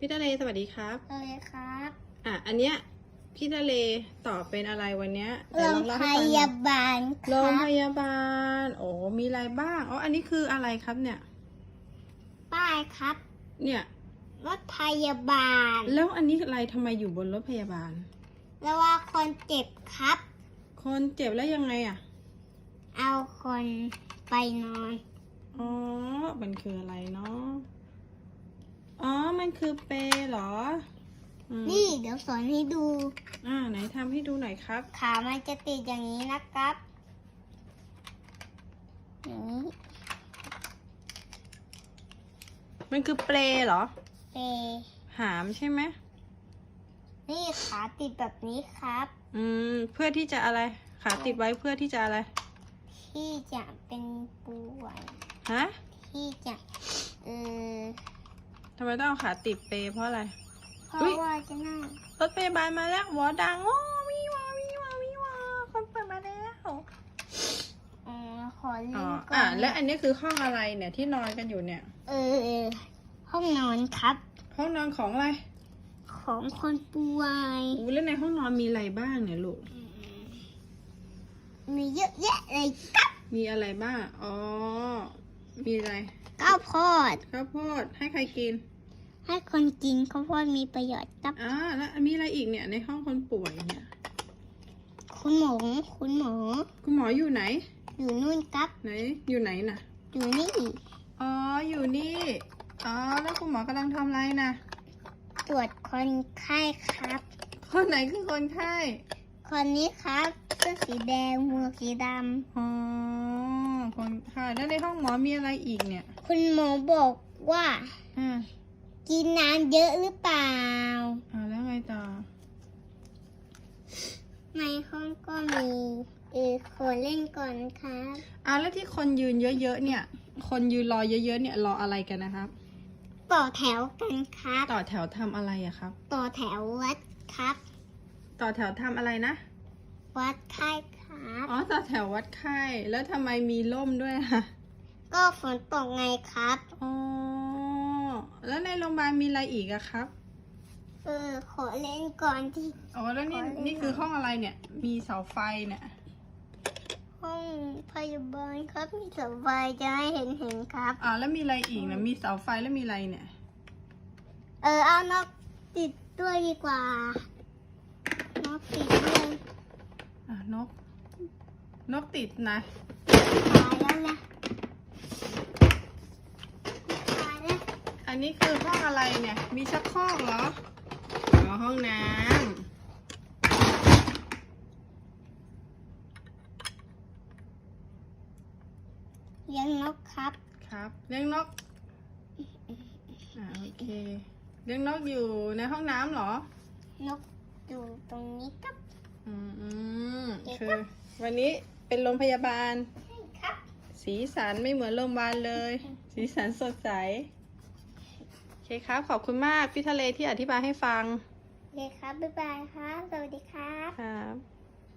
พี่ทะเลสวัสดีครับสวัสดีครับ อันเนี้ยพี่ทะเลตอบเป็นอะไรวันเนี้ย โรงพยาบาลค โร รั ง บ พยาบาลโอ้มีอะไรบ้างอันนี้คืออะไรครับเนี่ย ป้ายครับ เนี่ย รถพยาบาล แล้วอันนี้อะไรทำไมอยู่บนรถพยาบาล แล้วว่าคนเจ็บครับ คนเจ็บแล้วยังไงอ่ะ เอาคนไปนอน อ๋อมันคืออะไรเนาะมันคือเปลเหรอนี่เดี๋ยวสอนให้ดู ไหนทำให้ดูหน่อยครับ ขามันจะติดอย่างนี้นะครับอย่างนี้ มันคือเปลเหรอ เป หามใช่ไหม นี่ขาติดแบบนี้ครับ เพื่อที่จะอะไรขาติดไว้เพื่อที่จะอะไร ที่จะเป็นป่วย ฮะ ที่จะทำไมต้องเอาขาติดเปลเพราะอะไร เพราะว่าจะนั่ง รถพยาบาลมาแล้วหวอดังโอ้วิวาวิวาวิวาคนเปิดมาแล้ว ขอเล่นก่อน และอันนี้คือห้องอะไรเนี่ยที่นอนกันอยู่เนี่ย ห้องนอนครับ ห้องนอนของอะไร ของคนป่วย แล้วในห้องนอนมีอะไรบ้างเนี่ยลูก มีเยอะแยะเลยครับ มีอะไรบ้างมีอะไร ข้าวโพด ข้าวโพดให้ใครกิน ให้คนกินข้าวโพดมีประโยชน์ครับ แล้วมีอะไรอีกเนี่ยในห้องคนป่วยเนี่ย คุณหมอ คุณหมออยู่ไหน อยู่นู่นครับ ไหนอยู่ไหนน่ะ อยู่นี่ อยู่นี่แล้วคุณหมอกำลังทำอะไรนะ ตรวจคนไข้ครับ คนไหนคือคนไข้ คนนี้ครับเสื้อสีแดงหมวกสีด คนไข้แล้วในห้องหมอมีอะไรอีกเนี่ย ำคุณหมอบอกว่า กินน้ำเยอะหรือเปล่า แล้วไงต่อ ในห้องก็มีขอเล่นก่อนครับ แล้วที่คนยืนเยอะๆเนี่ย คนยืนรอเยอะๆเนี่ยรออะไรกันนะครับ ต่อแถวกันครับ ต่อแถวทำอะไรอะครับ ต่อแถววัดครับ ต่อแถวทำอะไรนะ วัดไข้ครับ ต่อแถววัดไข้แล้วทำไมมีร่มด้วยอะ ก็ฝนตกไงครับ แล้วในโรงพยาบาลมีอะไรอีกอะครับ ขอเล่นก่อนที่ แล้วนี่คือห้องอะไรเนี่ย มีเสาไฟเนี่ย ห้องพยาบาลครับมีเสาไฟจะให้เห็นครับ แล้วมีอะไรอีกนะมีเสาไฟแล้วมีอะไรเนี่ย เอานกติดด้วยดีกว่า นกติดด้วย นกติดนะ ตายแล้วนะตายแล้ว อันนี้คือห้องอะไรเนี่ย มีชักโครกเหรอ ห้องน้เลี้ยงนกครับ ครับเลี้ยงนกโอเคเลี้ยงนกอยู่ในห้องน้ำเหรอ นกอยู่ตรงนี้ครับ คือวันนี้เป็นโรงพยาบาล ใช่ครับ สีสันไม่เหมือนโรงพยาบาลเลย สีสันสดใสโอเคครับขอบคุณมากพี่ทะเลที่อธิบายให้ฟัง โอเคครับบ๊ายบายครับสวัสดีครับ ครับ